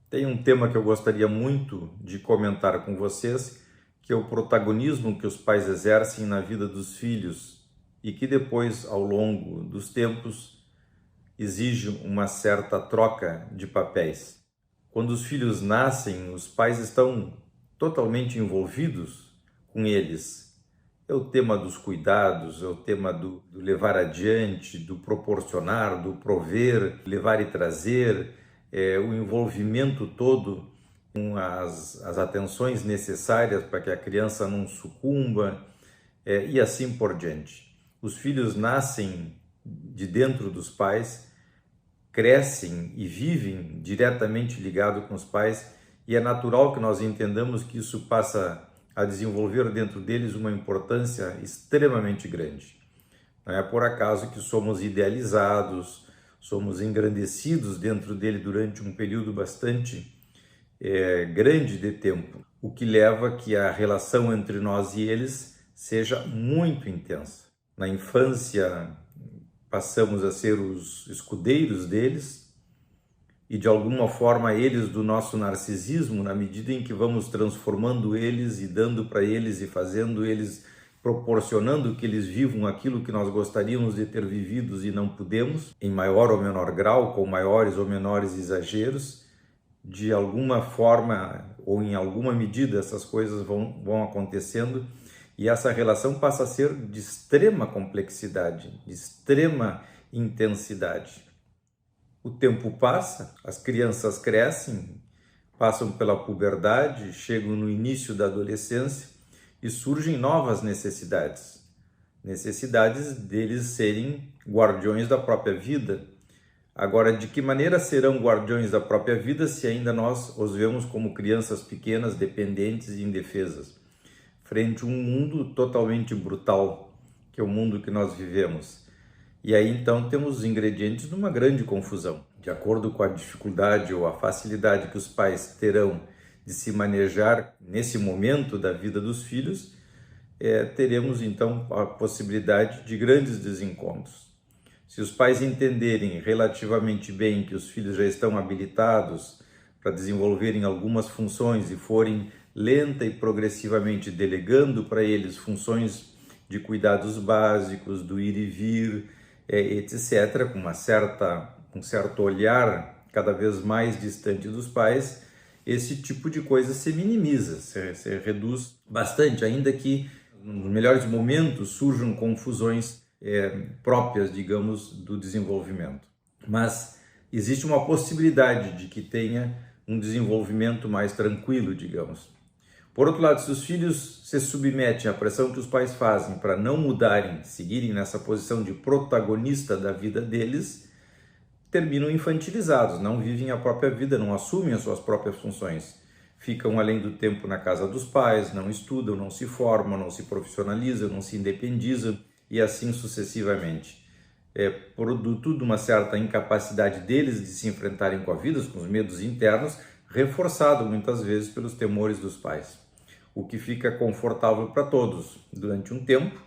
Tem um tema que eu gostaria muito de comentar com vocês, que é o protagonismo que os pais exercem na vida dos filhos e que depois, ao longo dos tempos, exige uma certa troca de papéis. Quando os filhos nascem, os pais estão totalmente envolvidos com eles. É o tema dos cuidados, é o tema do levar adiante, do proporcionar, do prover, levar e trazer, o envolvimento todo com as atenções necessárias para que a criança não sucumba, e assim por diante. Os filhos nascem de dentro dos pais, crescem e vivem diretamente ligado com os pais, e é natural que nós entendamos que isso passa a desenvolver dentro deles uma importância extremamente grande. Não é por acaso que somos idealizados, somos engrandecidos dentro dele durante um período bastante grande de tempo, o que leva a que a relação entre nós e eles seja muito intensa. Na infância, passamos a ser os escudeiros deles e de alguma forma eles do nosso narcisismo, na medida em que vamos transformando eles e dando para eles e fazendo eles, proporcionando que eles vivam aquilo que nós gostaríamos de ter vivido e não pudemos, em maior ou menor grau, com maiores ou menores exageros. De alguma forma ou em alguma medida essas coisas vão acontecendo e essa relação passa a ser de extrema complexidade, de extrema intensidade. O tempo passa, as crianças crescem, passam pela puberdade, chegam no início da adolescência e surgem novas necessidades. Necessidades deles serem guardiões da própria vida. Agora, de que maneira serão guardiões da própria vida se ainda nós os vemos como crianças pequenas, dependentes e indefesas, frente a um mundo totalmente brutal, que é o mundo que nós vivemos? E aí então temos os ingredientes de uma grande confusão. De acordo com a dificuldade ou a facilidade que os pais terão de se manejar nesse momento da vida dos filhos, teremos então a possibilidade de grandes desencontros. Se os pais entenderem relativamente bem que os filhos já estão habilitados para desenvolverem algumas funções e forem lenta e progressivamente delegando para eles funções de cuidados básicos, do ir e vir, etc., com um certo olhar cada vez mais distante dos pais, esse tipo de coisa se minimiza, se reduz bastante, ainda que nos melhores momentos surjam confusões próprias, digamos, do desenvolvimento. Mas existe uma possibilidade de que tenha um desenvolvimento mais tranquilo, digamos. Por outro lado, se os filhos se submetem à pressão que os pais fazem para não mudarem, seguirem nessa posição de protagonista da vida deles, terminam infantilizados, não vivem a própria vida, não assumem as suas próprias funções. Ficam além do tempo na casa dos pais, não estudam, não se formam, não se profissionalizam, não se independizam, e assim sucessivamente. Produto de uma certa incapacidade deles de se enfrentarem com a vida, com os medos internos, reforçado muitas vezes pelos temores dos pais. O que fica confortável para todos durante um tempo,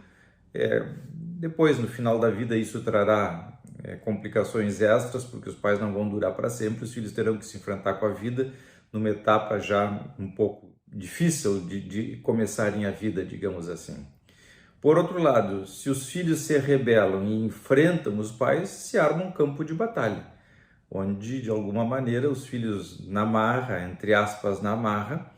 depois no final da vida isso trará complicações extras, porque os pais não vão durar para sempre, os filhos terão que se enfrentar com a vida numa etapa já um pouco difícil de começarem a vida, digamos assim. Por outro lado, se os filhos se rebelam e enfrentam os pais, se arma um campo de batalha, onde, de alguma maneira, os filhos na marra, entre aspas, na marra,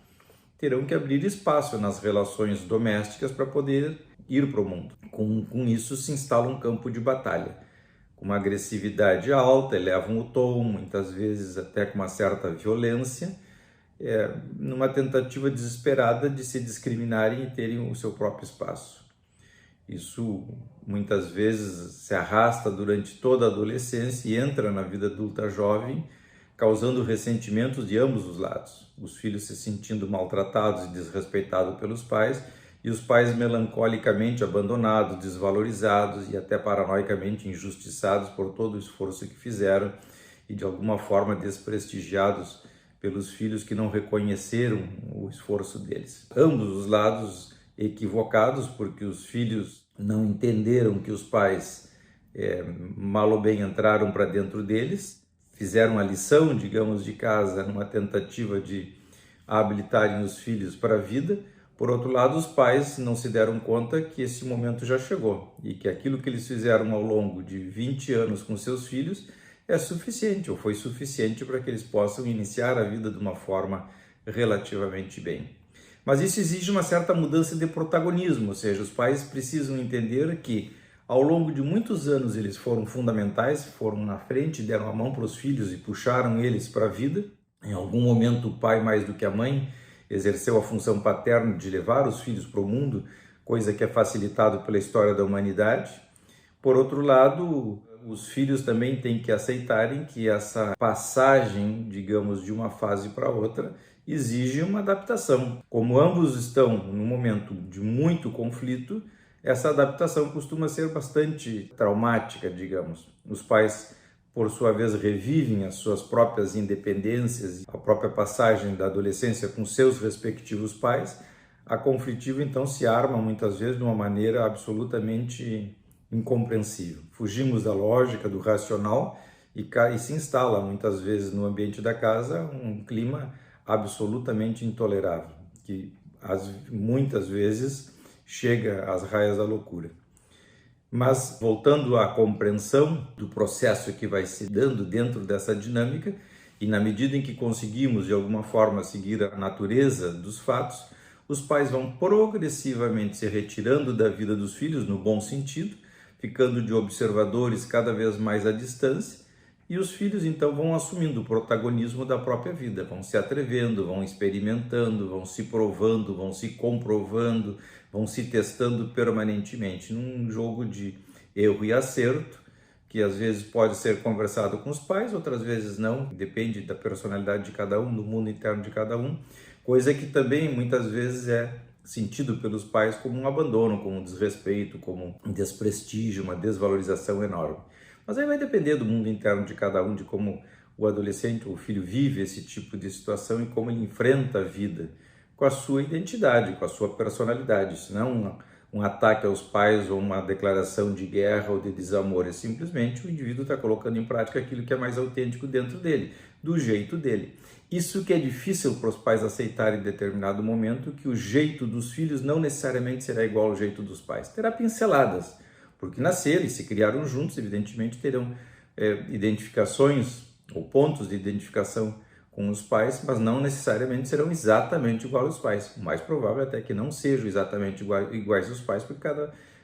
terão que abrir espaço nas relações domésticas para poder ir para o mundo. Com isso se instala um campo de batalha, com uma agressividade alta, elevam o tom, muitas vezes até com uma certa violência, numa tentativa desesperada de se discriminarem e terem o seu próprio espaço. Isso muitas vezes se arrasta durante toda a adolescência e entra na vida adulta jovem, causando ressentimentos de ambos os lados. Os filhos se sentindo maltratados e desrespeitados pelos pais, e os pais melancolicamente abandonados, desvalorizados e até paranoicamente injustiçados por todo o esforço que fizeram e de alguma forma desprestigiados pelos filhos que não reconheceram o esforço deles. Ambos os lados equivocados, porque os filhos não entenderam que os pais mal ou bem entraram para dentro deles, fizeram a lição, digamos, de casa, numa tentativa de habilitarem os filhos para a vida. Por outro lado, os pais não se deram conta que esse momento já chegou e que aquilo que eles fizeram ao longo de 20 anos com seus filhos é suficiente, ou foi suficiente para que eles possam iniciar a vida de uma forma relativamente bem. Mas isso exige uma certa mudança de protagonismo, ou seja, os pais precisam entender que ao longo de muitos anos eles foram fundamentais, foram na frente, deram a mão para os filhos e puxaram eles para a vida. Em algum momento o pai, mais do que a mãe, exerceu a função paterna de levar os filhos para o mundo, coisa que é facilitado pela história da humanidade. Por outro lado, os filhos também têm que aceitarem que essa passagem, digamos, de uma fase para outra, exige uma adaptação. Como ambos estão num momento de muito conflito, essa adaptação costuma ser bastante traumática, digamos. Os pais, por sua vez, revivem as suas próprias independências, a própria passagem da adolescência com seus respectivos pais. A conflitiva, então, se arma muitas vezes de uma maneira absolutamente incompreensível. Fugimos da lógica, do racional e se instala muitas vezes no ambiente da casa um clima absolutamente intolerável, que muitas vezes chega às raias da loucura. Mas, voltando à compreensão do processo que vai se dando dentro dessa dinâmica, e na medida em que conseguimos, de alguma forma, seguir a natureza dos fatos, os pais vão progressivamente se retirando da vida dos filhos, no bom sentido, ficando de observadores cada vez mais à distância, e os filhos então vão assumindo o protagonismo da própria vida, vão se atrevendo, vão experimentando, vão se provando, vão se comprovando, vão se testando permanentemente num jogo de erro e acerto, que às vezes pode ser conversado com os pais, outras vezes não, depende da personalidade de cada um, do mundo interno de cada um, coisa que também muitas vezes é sentido pelos pais como um abandono, como um desrespeito, como um desprestígio, uma desvalorização enorme. Mas aí vai depender do mundo interno de cada um, de como o adolescente ou o filho vive esse tipo de situação e como ele enfrenta a vida com a sua identidade, com a sua personalidade. Isso não é um ataque aos pais ou uma declaração de guerra ou de desamor, é simplesmente o indivíduo está colocando em prática aquilo que é mais autêntico dentro dele, do jeito dele. Isso que é difícil para os pais aceitarem em determinado momento, que o jeito dos filhos não necessariamente será igual ao jeito dos pais. Terá pinceladas, porque nasceram e se criaram juntos, evidentemente terão identificações ou pontos de identificação com os pais, mas não necessariamente serão exatamente iguais aos pais. O mais provável é até que não sejam exatamente iguais aos pais, porque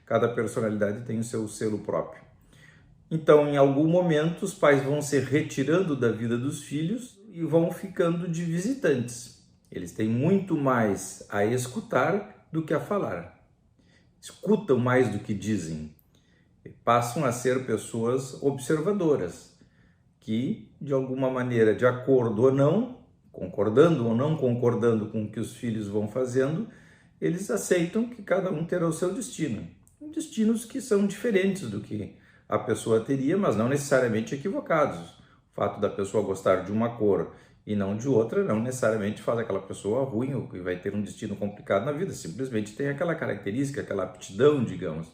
cada personalidade tem o seu selo próprio. Então, em algum momento, os pais vão se retirando da vida dos filhos e vão ficando de visitantes. Eles têm muito mais a escutar do que a falar. Escutam mais do que dizem. Passam a ser pessoas observadoras, que, de alguma maneira, de acordo ou não, concordando ou não concordando com o que os filhos vão fazendo, eles aceitam que cada um terá o seu destino. Destinos que são diferentes do que a pessoa teria, mas não necessariamente equivocados. O fato da pessoa gostar de uma cor e não de outra não necessariamente faz aquela pessoa ruim ou que vai ter um destino complicado na vida, simplesmente tem aquela característica, aquela aptidão, digamos.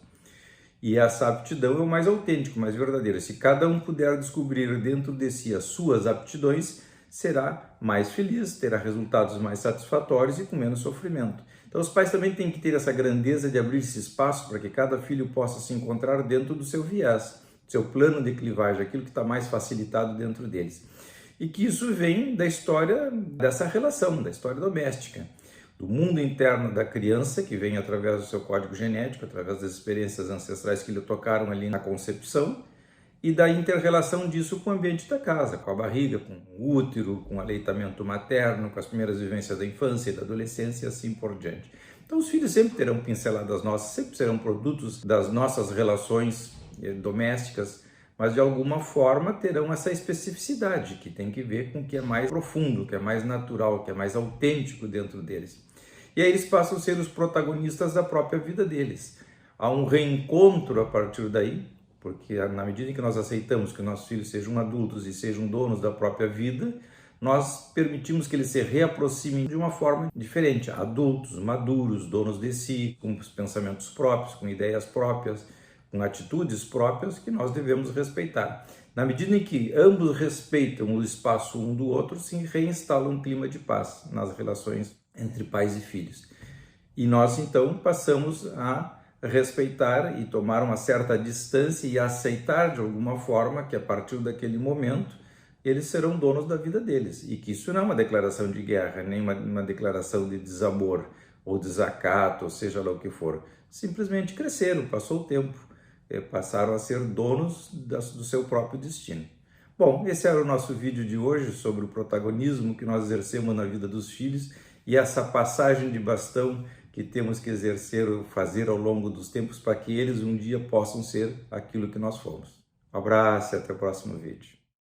E essa aptidão é o mais autêntico, mais verdadeiro. Se cada um puder descobrir dentro de si as suas aptidões, será mais feliz, terá resultados mais satisfatórios e com menos sofrimento. Então os pais também têm que ter essa grandeza de abrir esse espaço para que cada filho possa se encontrar dentro do seu viés, do seu plano de clivagem, aquilo que está mais facilitado dentro deles. E que isso vem da história dessa relação, da história doméstica, do mundo interno da criança, que vem através do seu código genético, através das experiências ancestrais que lhe tocaram ali na concepção, e da inter-relação disso com o ambiente da casa, com a barriga, com o útero, com o aleitamento materno, com as primeiras vivências da infância e da adolescência e assim por diante. Então os filhos sempre terão pinceladas nossas, sempre serão produtos das nossas relações domésticas, mas de alguma forma terão essa especificidade que tem que ver com o que é mais profundo, que é mais natural, que é mais autêntico dentro deles. E aí eles passam a ser os protagonistas da própria vida deles. Há um reencontro a partir daí, porque na medida em que nós aceitamos que nossos filhos sejam adultos e sejam donos da própria vida, nós permitimos que eles se reaproximem de uma forma diferente, adultos, maduros, donos de si, com os pensamentos próprios, com ideias próprias, com atitudes próprias que nós devemos respeitar. Na medida em que ambos respeitam o espaço um do outro, se reinstala um clima de paz nas relações entre pais e filhos. E nós, então, passamos a respeitar e tomar uma certa distância e aceitar de alguma forma que a partir daquele momento eles serão donos da vida deles e que isso não é uma declaração de guerra, nem uma declaração de desamor ou desacato, ou seja lá o que for. Simplesmente cresceram, passou o tempo, passaram a ser donos do seu próprio destino. Bom, esse era o nosso vídeo de hoje sobre o protagonismo que nós exercemos na vida dos filhos e essa passagem de bastão que temos que exercer ou fazer ao longo dos tempos para que eles um dia possam ser aquilo que nós fomos. Um abraço e até o próximo vídeo.